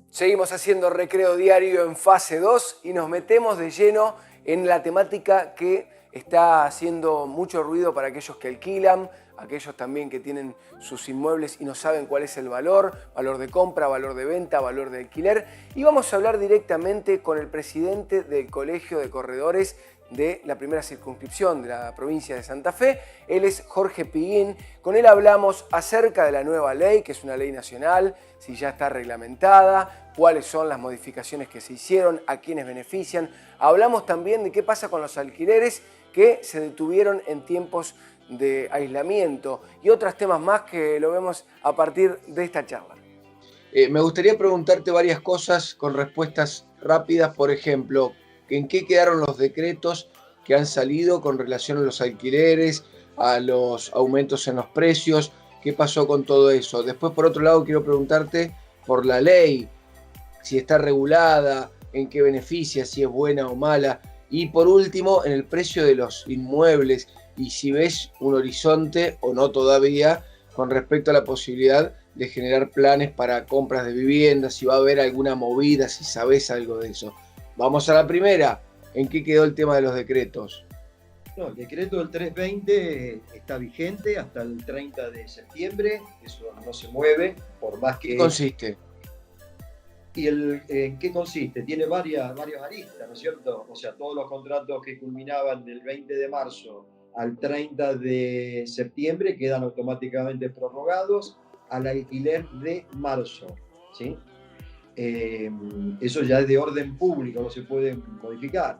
Seguimos haciendo Recreo Diario en fase 2 y nos metemos de lleno en la temática que está haciendo mucho ruido para aquellos que alquilan, aquellos también que tienen sus inmuebles y no saben cuál es el valor de compra, valor de venta, valor de alquiler. Y vamos a hablar directamente con el presidente del Colegio de Corredores de la primera circunscripción de la provincia de Santa Fe. Él es Jorge Piguín. Con él hablamos acerca de la nueva ley, que es una ley nacional, si ya está reglamentada, cuáles son las modificaciones que se hicieron, a quiénes benefician. Hablamos también de qué pasa con los alquileres que se detuvieron en tiempos de aislamiento y otros temas más que lo vemos a partir de esta charla. Me gustaría preguntarte varias cosas con respuestas rápidas. Por ejemplo, ¿en qué quedaron los decretos que han salido con relación a los alquileres, a los aumentos en los precios? ¿Qué pasó con todo eso? Después, por otro lado, quiero preguntarte por la ley, si está regulada, en qué beneficia, si es buena o mala. Y por último, en el precio de los inmuebles y si ves un horizonte o no todavía con respecto a la posibilidad de generar planes para compras de viviendas, si va a haber alguna movida, si sabes algo de eso. Vamos a la primera. ¿En qué quedó el tema de los decretos? No, el decreto del 320 está vigente hasta el 30 de septiembre, eso no se mueve, por más que... ¿Qué consiste? ¿Y en qué consiste? Tiene varias aristas, ¿no es cierto? O sea, todos los contratos que culminaban del 20 de marzo al 30 de septiembre quedan automáticamente prorrogados al alquiler de marzo, ¿sí? Eso ya es de orden público, no se puede modificar.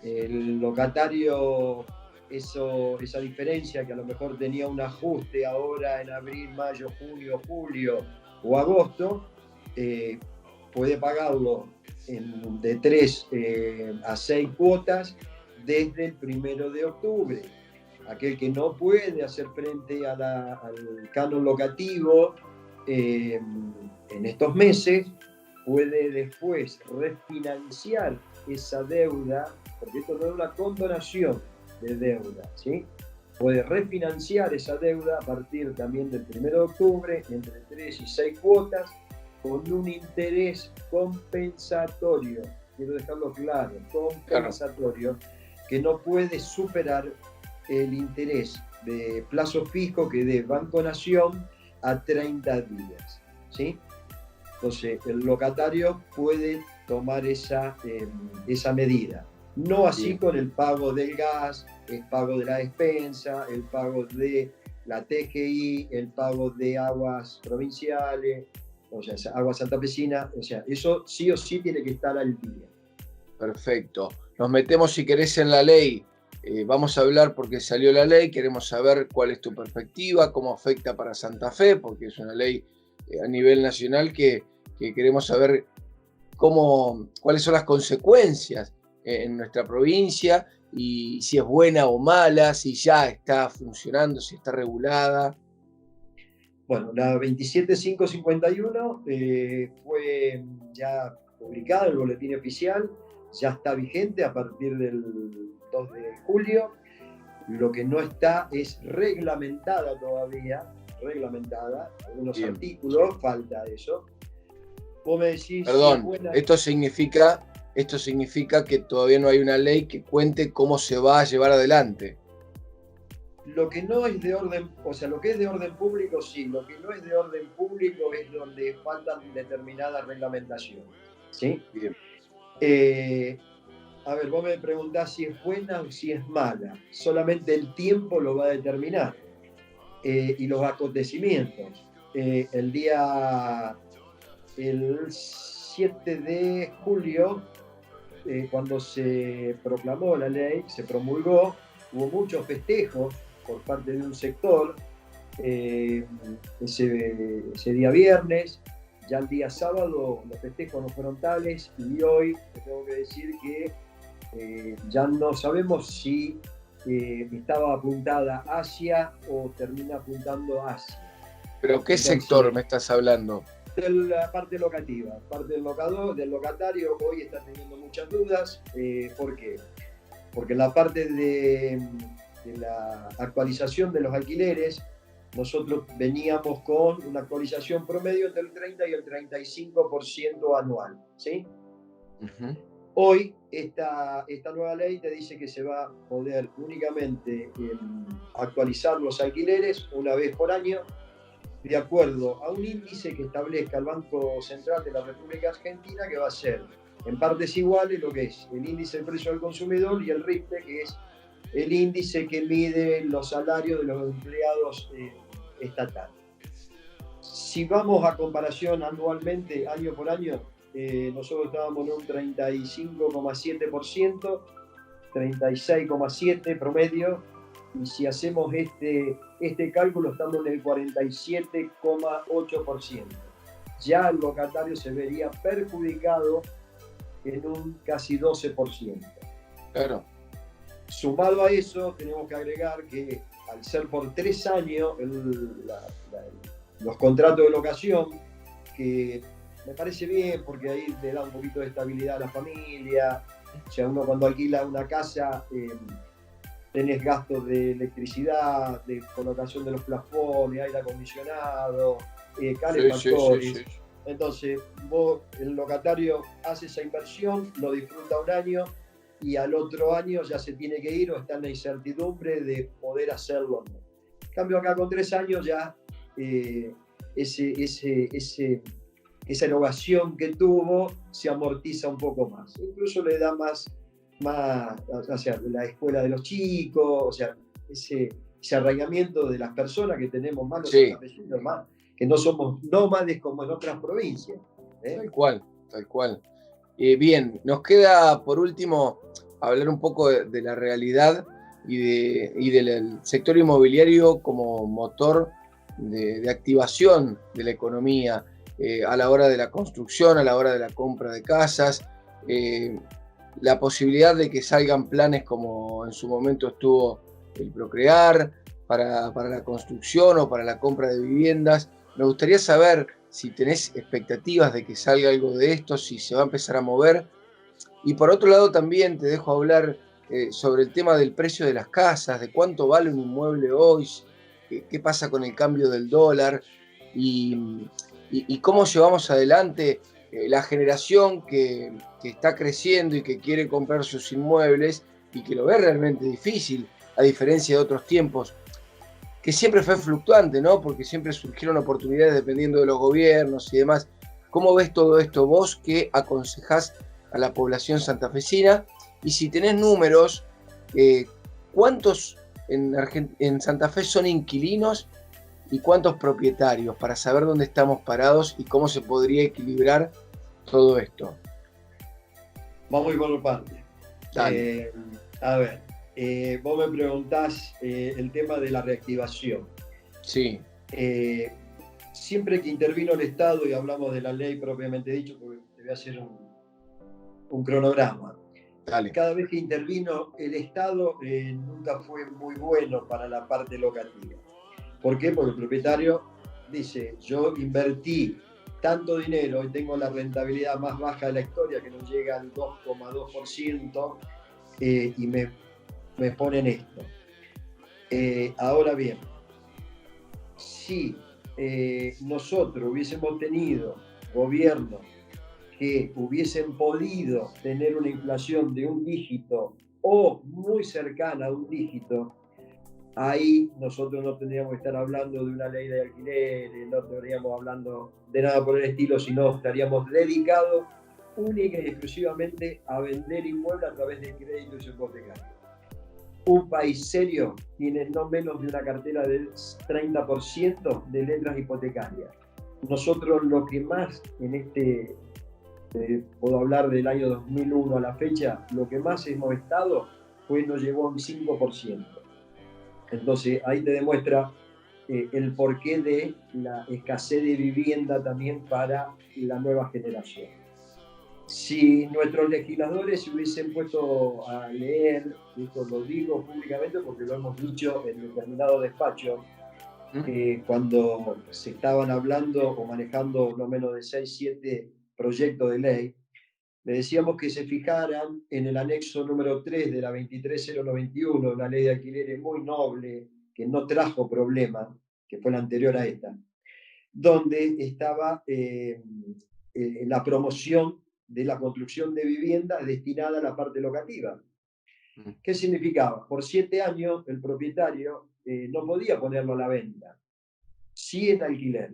El locatario, esa diferencia que a lo mejor tenía un ajuste ahora en abril, mayo, junio, julio o agosto, puede pagarlo de 3 a 6 cuotas desde el 1 de octubre. Aquel que no puede hacer frente al canon locativo en estos meses puede después refinanciar esa deuda, porque esto no es una condonación de deuda, ¿sí? Puede refinanciar esa deuda a partir también del 1 de octubre, entre 3 y 6 cuotas, con un interés compensatorio. Quiero dejarlo claro, compensatorio, que no puede superar el interés de plazo fijo que dé Banco Nación a 30 días, ¿sí? Entonces, el locatario puede tomar esa medida. No así Bien. con el pago del gas, el pago de la despensa, el pago de la TGI, el pago de aguas provinciales, o sea, agua santafesina, o sea, eso sí o sí tiene que estar al día. Perfecto. Nos metemos, si querés, en la ley. Vamos a hablar porque salió la ley, queremos saber cuál es tu perspectiva, cómo afecta para Santa Fe, porque es una ley a nivel nacional que queremos saber cuáles son las consecuencias en nuestra provincia y si es buena o mala, si ya está funcionando, si está regulada. Bueno, la 27551 fue ya publicada en el boletín oficial, ya está vigente a partir del 2 de julio. Lo que no está es reglamentada todavía, algunos Bien. Artículos, falta eso. Vos me decís... Perdón, si es buena... esto significa que todavía no hay una ley que cuente cómo se va a llevar adelante. Lo que no es de orden, o sea, lo que es de orden público, sí. Lo que no es de orden público es donde faltan determinadas reglamentaciones, ¿sí? Bien. A ver, vos me preguntás si es buena o si es mala. Solamente el tiempo lo va a determinar y los acontecimientos. El 7 de julio, cuando se proclamó la ley, se promulgó, hubo muchos festejos por parte de un sector ese día viernes. Ya el día sábado los festejos no fueron tales y hoy te tengo que decir que ya no sabemos si estaba apuntada hacia o termina apuntando hacia. ¿Pero qué sector me estás hablando? De la parte locativa, parte del locatario hoy está teniendo muchas dudas. ¿Por qué? Porque la parte de la actualización de los alquileres nosotros veníamos con una actualización promedio entre el 30 y el 35% anual, ¿sí? Ujú. Hoy esta nueva ley te dice que se va a poder únicamente actualizar los alquileres una vez por año, de acuerdo a un índice que establezca el Banco Central de la República Argentina, que va a ser en partes iguales lo que es el índice del precio del consumidor y el RIPTE, que es el índice que mide los salarios de los empleados estatales. Si vamos a comparación anualmente, año por año, nosotros estábamos en un 35,7%, 36,7% promedio, y si hacemos este cálculo estamos en el 47,8%. Ya el locatario se vería perjudicado en un casi 12%. Claro. Sumado a eso, tenemos que agregar que al ser por 3 años los contratos de locación, que me parece bien porque ahí le da un poquito de estabilidad a la familia. O sea, uno cuando alquila una casa tenés gastos de electricidad, de colocación de los plafones, aire acondicionado, calefactores. Sí. Entonces, vos, el locatario hace esa inversión, lo disfruta un año y al otro año ya se tiene que ir o está en la incertidumbre de poder hacerlo o no. En cambio, acá con 3 años ya esa erogación que tuvo se amortiza un poco más. Incluso le da más o sea, la escuela de los chicos, o sea, ese arraigamiento de las personas que tenemos más los santafesinos, más, que no somos nómades como en otras provincias. Tal cual, tal cual. Bien, nos queda por último hablar un poco de la realidad y del sector inmobiliario como motor de activación de la economía a la hora de la construcción, a la hora de la compra de casas, la posibilidad de que salgan planes como en su momento estuvo el Procrear para la construcción o para la compra de viviendas. Me gustaría saber si tenés expectativas de que salga algo de esto, si se va a empezar a mover. Y por otro lado también te dejo hablar sobre el tema del precio de las casas, de cuánto vale un inmueble hoy, qué pasa con el cambio del dólar y cómo llevamos adelante la generación que está creciendo y que quiere comprar sus inmuebles y que lo ve realmente difícil, a diferencia de otros tiempos, que siempre fue fluctuante, ¿no? Porque siempre surgieron oportunidades dependiendo de los gobiernos y demás. ¿Cómo ves todo esto vos? ¿Qué aconsejás a la población santafesina? Y si tenés números, ¿cuántos en Santa Fe son inquilinos y cuántos propietarios? Para saber dónde estamos parados y cómo se podría equilibrar todo esto. Vamos a ir por parte. A ver, vos me preguntás el tema de la reactivación. Sí. Siempre que intervino el Estado, y hablamos de la ley propiamente dicho, porque te voy a hacer un cronograma. Dale. Cada vez que intervino el Estado nunca fue muy bueno para la parte locativa. ¿Por qué? Porque el propietario dice, yo invertí tanto dinero y tengo la rentabilidad más baja de la historia, que nos llega al 2,2%, y me ponen esto. Ahora bien, si nosotros hubiésemos tenido gobiernos que hubiesen podido tener una inflación de un dígito o muy cercana a un dígito, ahí nosotros no tendríamos que estar hablando de una ley de alquileres, no estaríamos hablando de nada por el estilo, sino estaríamos dedicados única y exclusivamente a vender inmuebles a través de créditos hipotecarios. Un país serio tiene no menos de una cartera del 30% de letras hipotecarias. Nosotros lo que más en puedo hablar del año 2001 a la fecha, lo que más hemos estado nos llevó a un 5%. Entonces ahí te demuestra el porqué de la escasez de vivienda también para la nueva generación. Si nuestros legisladores se hubiesen puesto a leer, esto lo digo públicamente porque lo hemos dicho en determinado despacho, cuando se estaban hablando o manejando no menos de 6, 7 proyectos de ley, le decíamos que se fijaran en el anexo número 3 de la 23091, una ley de alquileres muy noble, que no trajo problema, que fue la anterior a esta, donde estaba la promoción de la construcción de viviendas destinada a la parte locativa. ¿Qué significaba? Por 7 años el propietario no podía ponerlo a la venta, sí en alquiler,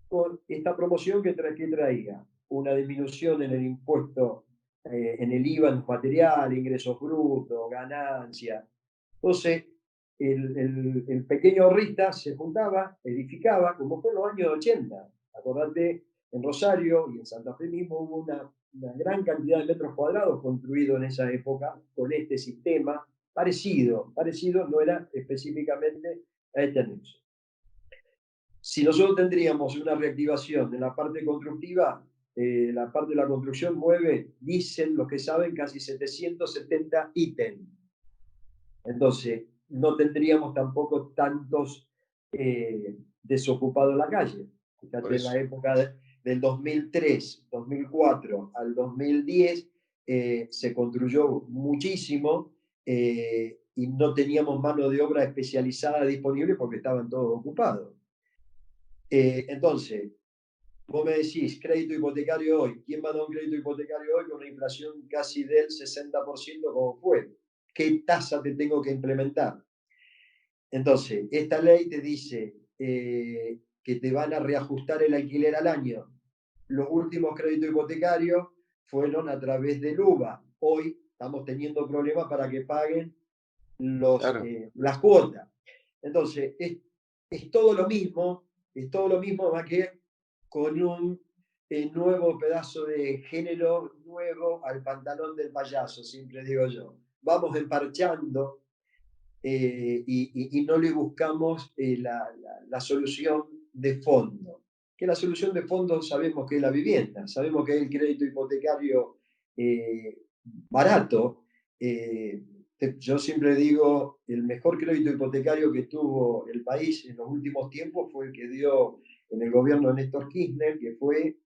con esta promoción que traía una disminución en el impuesto, en el IVA en material, ingresos brutos, ganancia. Entonces, el pequeño ahorrista se juntaba, edificaba, como fue en los años 80. Acordate, en Rosario y en Santa Fe mismo hubo una gran cantidad de metros cuadrados construidos en esa época con este sistema, parecido, no era específicamente a este anexo. Si nosotros tendríamos una reactivación de la parte constructiva, la parte de la construcción mueve, dicen los que saben, casi 770 ítems. Entonces, no tendríamos tampoco tantos desocupados en la calle. Fíjate, en la época del 2003, 2004 al 2010 se construyó muchísimo y no teníamos mano de obra especializada disponible porque estaban todos ocupados. Entonces, vos me decís, crédito hipotecario hoy. ¿Quién va a dar un crédito hipotecario hoy con una inflación casi del 60% como fue? ¿Qué tasa te tengo que implementar? Entonces, esta ley te dice que te van a reajustar el alquiler al año. Los últimos créditos hipotecarios fueron a través del UVA. Hoy estamos teniendo problemas para que paguen las cuotas. Entonces, es todo lo mismo, más que con un nuevo pedazo de género nuevo al pantalón del payaso, siempre digo yo. Vamos emparchando y no le buscamos la solución de fondo. Que la solución de fondo sabemos que es la vivienda, sabemos que es el crédito hipotecario barato. Yo siempre digo, el mejor crédito hipotecario que tuvo el país en los últimos tiempos fue el que dio en el gobierno de Néstor Kirchner, que fue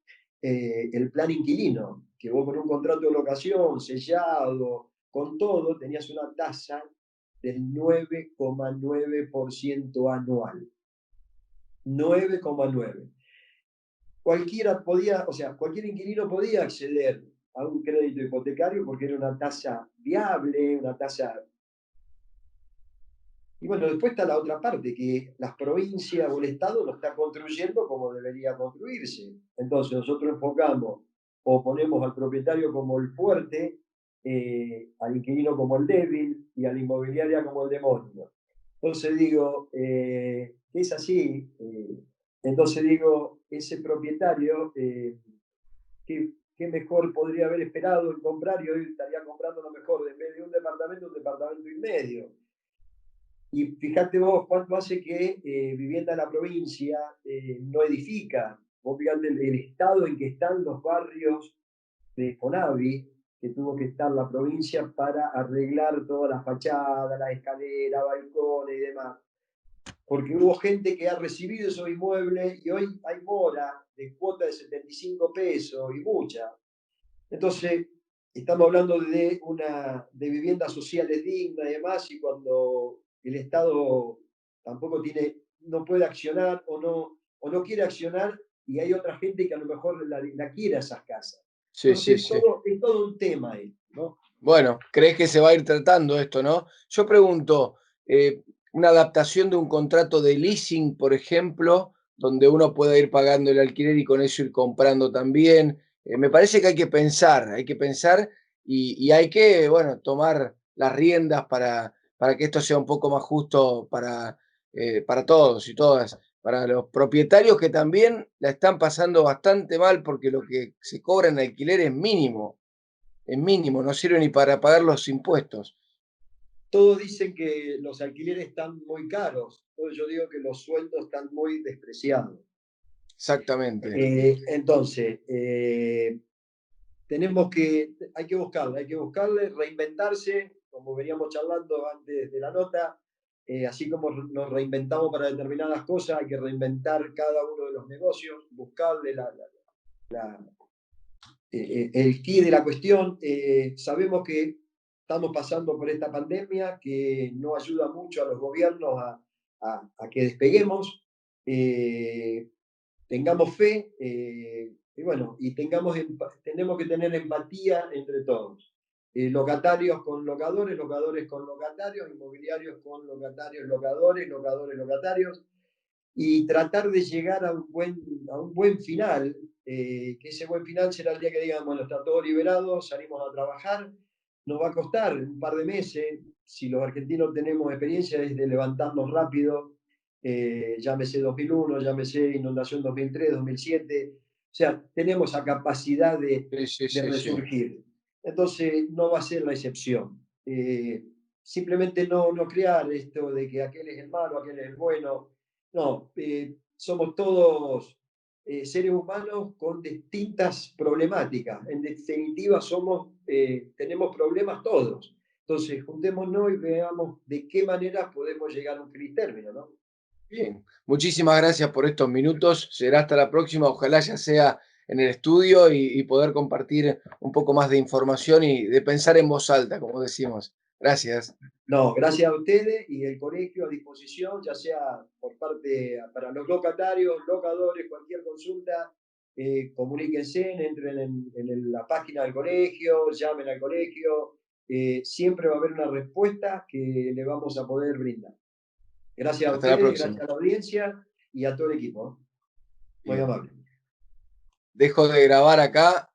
el plan inquilino, que vos con un contrato de locación sellado, con todo, tenías una tasa del 9,9% anual. 9,9. Cualquier inquilino podía acceder a un crédito hipotecario porque era una tasa viable, una tasa. Y bueno, después está la otra parte, que las provincias o el Estado no está construyendo como debería construirse. Entonces nosotros enfocamos o ponemos al propietario como el fuerte, al inquilino como el débil y a la inmobiliaria como el demonio. Entonces digo, es así. Entonces digo, ese propietario, ¿qué mejor podría haber esperado en comprar? Y hoy estaría comprando lo mejor, en vez de un departamento y medio. Y fíjate vos cuánto hace que Vivienda en la Provincia no edifica. Vos fíjate el estado en que están los barrios de Fonavi, que tuvo que estar la provincia para arreglar toda la fachada, la escalera, balcones y demás. Porque hubo gente que ha recibido esos inmuebles y hoy hay mora de cuota de 75 pesos y mucha. Entonces, estamos hablando de viviendas sociales dignas y demás, y cuando el Estado tampoco no puede accionar o no quiere accionar, y hay otra gente que a lo mejor la quiere esas casas. Sí, Entonces, sí, sí. es todo un tema ahí, ¿no? Bueno, ¿crees que se va a ir tratando esto, no? Yo pregunto, una adaptación de un contrato de leasing, por ejemplo, donde uno pueda ir pagando el alquiler y con eso ir comprando también. Me parece que hay que pensar y hay que, bueno, tomar las riendas para que esto sea un poco más justo para todos y todas, para los propietarios que también la están pasando bastante mal porque lo que se cobra en alquiler es mínimo, no sirve ni para pagar los impuestos. Todos dicen que los alquileres están muy caros. Entonces yo digo que los sueldos están muy despreciados. Exactamente. Entonces, hay que buscarle, reinventarse, como veníamos charlando antes de la nota, así como nos reinventamos para determinadas cosas, hay que reinventar cada uno de los negocios, buscarle el quid de la cuestión. Sabemos que estamos pasando por esta pandemia que no ayuda mucho a los gobiernos a que despeguemos. tengamos fe, y bueno, y tenemos que tener empatía entre todos. Locatarios con locadores, locadores con locatarios, inmobiliarios con locatarios, locadores, locadores, locatarios, y tratar de llegar a un buen final, que ese buen final será el día que digan, bueno, está todo liberado, salimos a trabajar, nos va a costar un par de meses, si los argentinos tenemos experiencia es de levantarnos rápido, llámese 2001, llámese inundación 2003, 2007, o sea, tenemos esa capacidad Sí, sí, de sí, sí. resurgir. Entonces, no va a ser la excepción. Simplemente no crear esto de que aquel es el malo, aquel es el bueno. No, somos todos seres humanos con distintas problemáticas. En definitiva, tenemos problemas todos. Entonces, juntémonos y veamos de qué manera podemos llegar a un feliz término, ¿no? Bien, muchísimas gracias por estos minutos. Será hasta la próxima. Ojalá ya sea en el estudio y poder compartir un poco más de información y de pensar en voz alta, como decimos. Gracias. No, gracias a ustedes y el colegio a disposición, ya sea por parte para los locatarios, locadores, cualquier consulta, comuníquense, entren en la página del colegio, llamen al colegio, siempre va a haber una respuesta que le vamos a poder brindar. Gracias a Hasta la ustedes, próxima. gracias a la audiencia y a todo el equipo. Muy Bien. amable. Dejo de grabar acá.